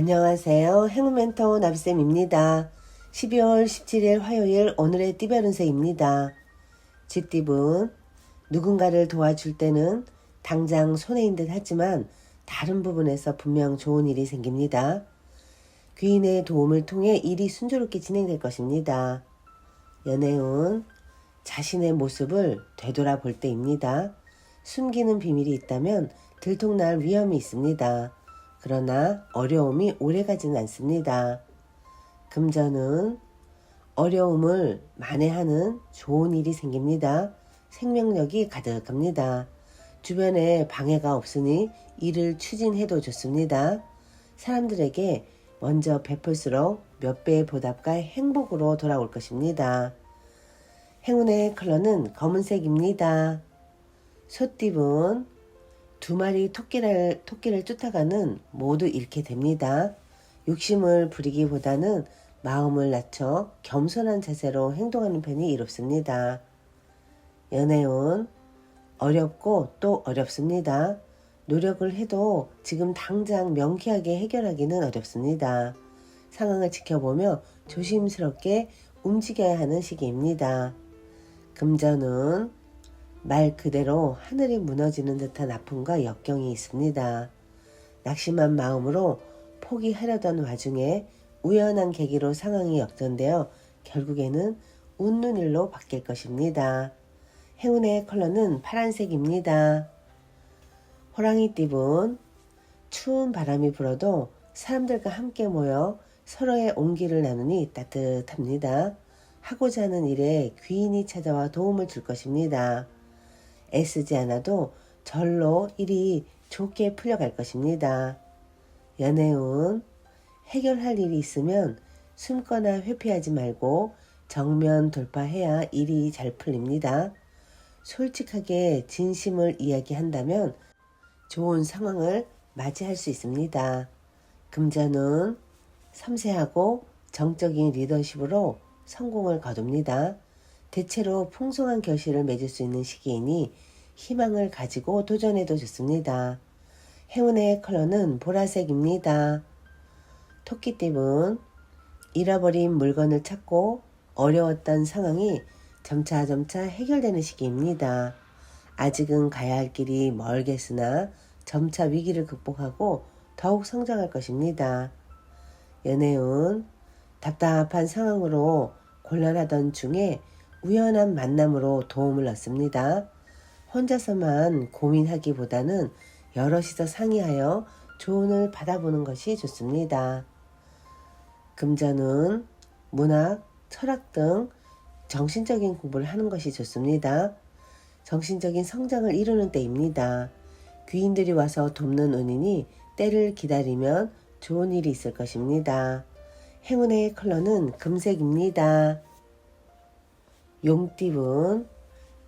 안녕하세요. 행운멘토 나비쌤입니다. 12월 17일 화요일 오늘의 띠별 운세입니다. 쥐띠분, 누군가를 도와줄 때는 당장 손해인 듯 하지만 다른 부분에서 분명 좋은 일이 생깁니다. 귀인의 도움을 통해 일이 순조롭게 진행될 것입니다. 연애운, 자신의 모습을 되돌아볼 때입니다. 숨기는 비밀이 있다면 들통날 위험이 있습니다. 그러나 어려움이 오래가지는 않습니다. 금전은 어려움을 만회하는 좋은 일이 생깁니다. 생명력이 가득합니다. 주변에 방해가 없으니 일을 추진해도 좋습니다. 사람들에게 먼저 베풀수록 몇 배의 보답과 행복으로 돌아올 것입니다. 행운의 컬러는 검은색입니다. 소띠분, 두 마리 토끼를 쫓아가는 모두 잃게 됩니다. 욕심을 부리기보다는 마음을 낮춰 겸손한 자세로 행동하는 편이 이롭습니다. 연애운, 어렵고 또 어렵습니다. 노력을 해도 지금 당장 명쾌하게 해결하기는 어렵습니다. 상황을 지켜보며 조심스럽게 움직여야 하는 시기입니다. 금전은 말 그대로 하늘이 무너지는 듯한 아픔과 역경이 있습니다. 낙심한 마음으로 포기하려던 와중에 우연한 계기로 상황이 역전되어 결국에는 웃는 일로 바뀔 것입니다. 행운의 컬러는 파란색입니다. 호랑이띠분, 추운 바람이 불어도 사람들과 함께 모여 서로의 온기를 나누니 따뜻합니다. 하고자 하는 일에 귀인이 찾아와 도움을 줄 것입니다. 애쓰지 않아도 절로 일이 좋게 풀려갈 것입니다. 연애운, 해결할 일이 있으면 숨거나 회피하지 말고 정면 돌파해야 일이 잘 풀립니다. 솔직하게 진심을 이야기한다면 좋은 상황을 맞이할 수 있습니다. 금전은 섬세하고 정적인 리더십으로 성공을 거둡니다. 대체로 풍성한 결실을 맺을 수 있는 시기이니 희망을 가지고 도전해도 좋습니다. 행운의 컬러는 보라색입니다. 토끼띠분, 잃어버린 물건을 찾고 어려웠던 상황이 점차 해결되는 시기입니다. 아직은 가야 할 길이 멀겠으나 점차 위기를 극복하고 더욱 성장할 것입니다. 연애운, 답답한 상황으로 곤란하던 중에 우연한 만남으로 도움을 얻습니다. 혼자서만 고민하기보다는 여럿이서 상의하여 조언을 받아보는 것이 좋습니다. 금전은 문학, 철학 등 정신적인 공부를 하는 것이 좋습니다. 정신적인 성장을 이루는 때입니다. 귀인들이 와서 돕는 운이니 때를 기다리면 좋은 일이 있을 것입니다. 행운의 컬러는 금색입니다. 용띠분,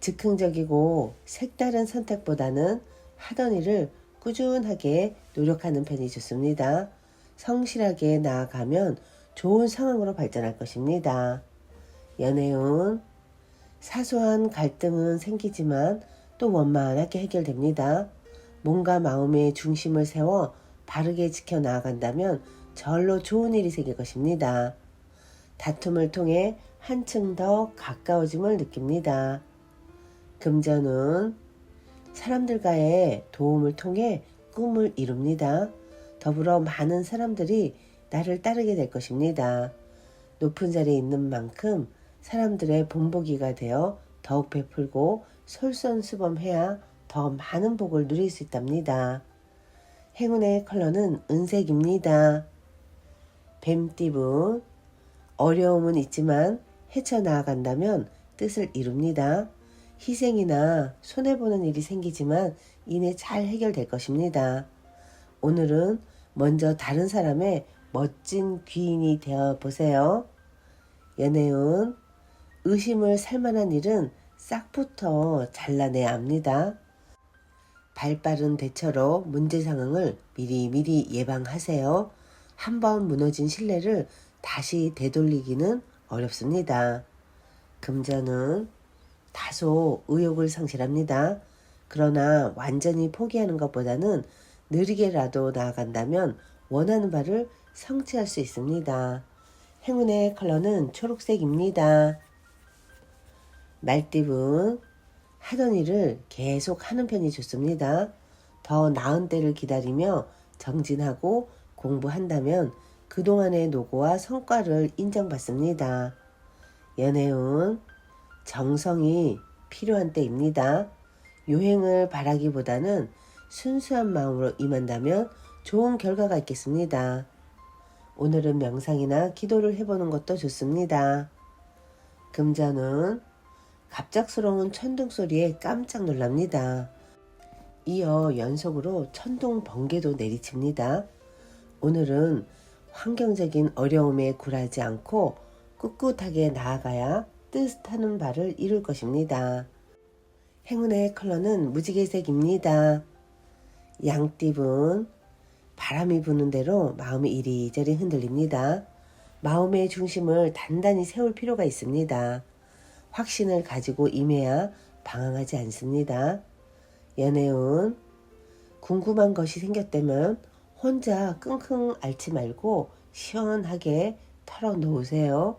즉흥적이고 색다른 선택보다는 하던 일을 꾸준하게 노력하는 편이 좋습니다. 성실하게 나아가면 좋은 상황으로 발전할 것입니다. 연애운, 사소한 갈등은 생기지만 또 원만하게 해결됩니다. 몸과 마음의 중심을 세워 바르게 지켜나아간다면 절로 좋은 일이 생길 것입니다. 다툼을 통해 한층 더 가까워짐을 느낍니다. 금전은 사람들과의 도움을 통해 꿈을 이룹니다. 더불어 많은 사람들이 나를 따르게 될 것입니다. 높은 자리에 있는 만큼 사람들의 본보기가 되어 더욱 베풀고 솔선수범해야 더 많은 복을 누릴 수 있답니다. 행운의 컬러는 은색입니다. 뱀띠분, 어려움은 있지만 헤쳐나아간다면 뜻을 이룹니다. 희생이나 손해보는 일이 생기지만 이내 잘 해결될 것입니다. 오늘은 먼저 다른 사람의 멋진 귀인이 되어보세요. 연애운, 의심을 살만한 일은 싹부터 잘라내야 합니다. 발빠른 대처로 문제 상황을 미리 예방하세요. 한번 무너진 신뢰를 다시 되돌리기는 어렵습니다. 금전은 다소 의욕을 상실합니다. 그러나 완전히 포기하는 것보다는 느리게라도 나아간다면 원하는 바를 성취할 수 있습니다. 행운의 컬러는 초록색입니다. 말띠분, 하던 일을 계속 하는 편이 좋습니다. 더 나은 때를 기다리며 정진하고 공부한다면 그동안의 노고와 성과를 인정받습니다. 연애운, 정성이 필요한 때입니다. 요행을 바라기보다는 순수한 마음으로 임한다면 좋은 결과가 있겠습니다. 오늘은 명상이나 기도를 해보는 것도 좋습니다. 금전은 갑작스러운 천둥 소리에 깜짝 놀랍니다. 이어 연속으로 천둥 번개도 내리칩니다. 오늘은 환경적인 어려움에 굴하지 않고 꿋꿋하게 나아가야 뜻하는 바를 이룰 것입니다. 행운의 컬러는 무지개색입니다. 양띠분, 바람이 부는 대로 마음이 이리저리 흔들립니다. 마음의 중심을 단단히 세울 필요가 있습니다. 확신을 가지고 임해야 방황하지 않습니다. 연애운, 궁금한 것이 생겼다면 혼자 끙끙 앓지 말고 시원하게 털어놓으세요.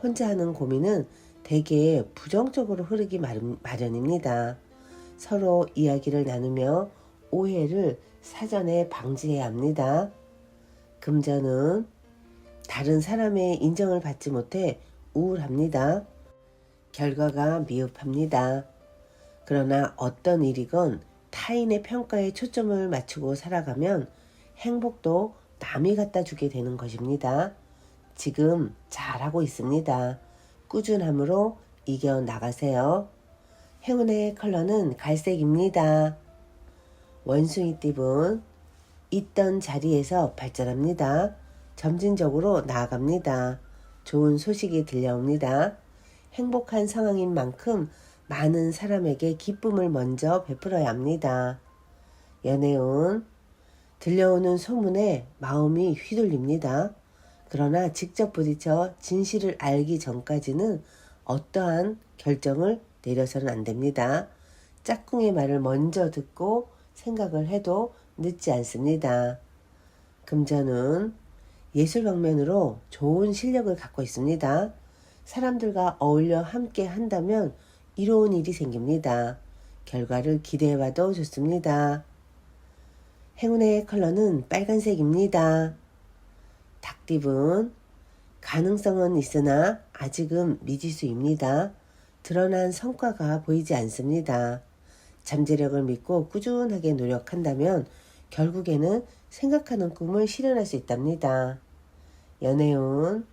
혼자 하는 고민은 대개 부정적으로 흐르기 마련입니다. 서로 이야기를 나누며 오해를 사전에 방지해야 합니다. 금전은 다른 사람의 인정을 받지 못해 우울합니다. 결과가 미흡합니다. 그러나 어떤 일이건 타인의 평가에 초점을 맞추고 살아가면 행복도 남이 갖다 주게 되는 것입니다. 지금 잘하고 있습니다. 꾸준함으로 이겨나가세요. 행운의 컬러는 갈색입니다. 원숭이띠분, 있던 자리에서 발전합니다. 점진적으로 나아갑니다. 좋은 소식이 들려옵니다. 행복한 상황인 만큼 많은 사람에게 기쁨을 먼저 베풀어야 합니다. 연애운, 들려오는 소문에 마음이 휘둘립니다. 그러나 직접 부딪혀 진실을 알기 전까지는 어떠한 결정을 내려서는 안 됩니다. 짝꿍의 말을 먼저 듣고 생각을 해도 늦지 않습니다. 금전은 예술 방면으로 좋은 실력을 갖고 있습니다. 사람들과 어울려 함께 한다면 이로운 일이 생깁니다. 결과를 기대해봐도 좋습니다. 행운의 컬러는 빨간색입니다. 닭띠분, 가능성은 있으나 아직은 미지수입니다. 드러난 성과가 보이지 않습니다. 잠재력을 믿고 꾸준하게 노력한다면 결국에는 생각하는 꿈을 실현할 수 있답니다. 연애운,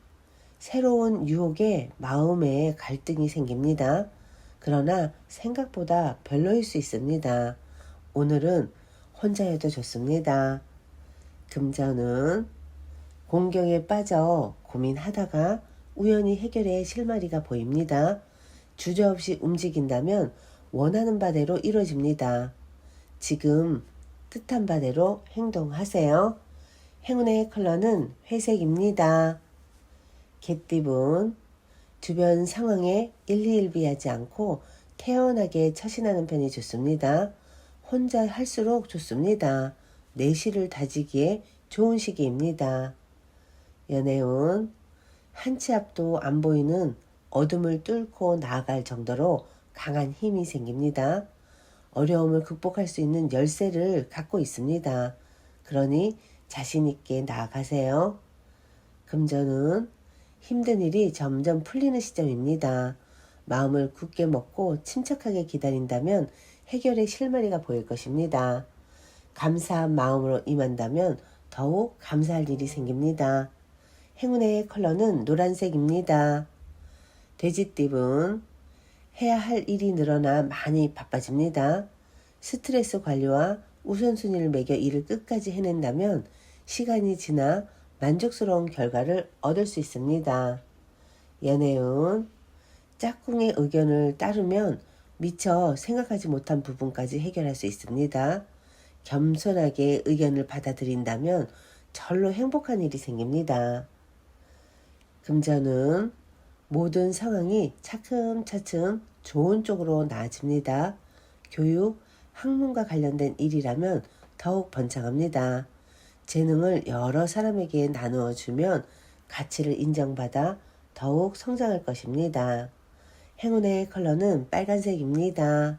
새로운 유혹에 마음에 갈등이 생깁니다. 그러나 생각보다 별로일 수 있습니다. 오늘은 혼자여도 좋습니다. 금전은 공경에 빠져 고민하다가 우연히 해결의 실마리가 보입니다. 주저없이 움직인다면 원하는 바대로 이루어집니다. 지금 뜻한 바대로 행동하세요. 행운의 컬러는 회색입니다. 개띠분, 주변 상황에 일희일비하지 않고 태연하게 처신하는 편이 좋습니다. 혼자 할수록 좋습니다. 내실을 다지기에 좋은 시기입니다. 연애운, 한 치 앞도 안 보이는 어둠을 뚫고 나아갈 정도로 강한 힘이 생깁니다. 어려움을 극복할 수 있는 열쇠를 갖고 있습니다. 그러니 자신 있게 나아가세요. 금전은 힘든 일이 점점 풀리는 시점입니다. 마음을 굳게 먹고 침착하게 기다린다면 해결의 실마리가 보일 것입니다. 감사한 마음으로 임한다면 더욱 감사할 일이 생깁니다. 행운의 컬러는 노란색입니다. 돼지띠분, 해야 할 일이 늘어나 많이 바빠집니다. 스트레스 관리와 우선순위를 매겨 일을 끝까지 해낸다면 시간이 지나 만족스러운 결과를 얻을 수 있습니다. 연애운, 짝꿍의 의견을 따르면 미처 생각하지 못한 부분까지 해결할 수 있습니다. 겸손하게 의견을 받아들인다면 절로 행복한 일이 생깁니다. 금전은 모든 상황이 차츰차츰 좋은 쪽으로 나아집니다. 교육, 학문과 관련된 일이라면 더욱 번창합니다. 재능을 여러 사람에게 나누어 주면 가치를 인정받아 더욱 성장할 것입니다. 행운의 컬러는 빨간색입니다.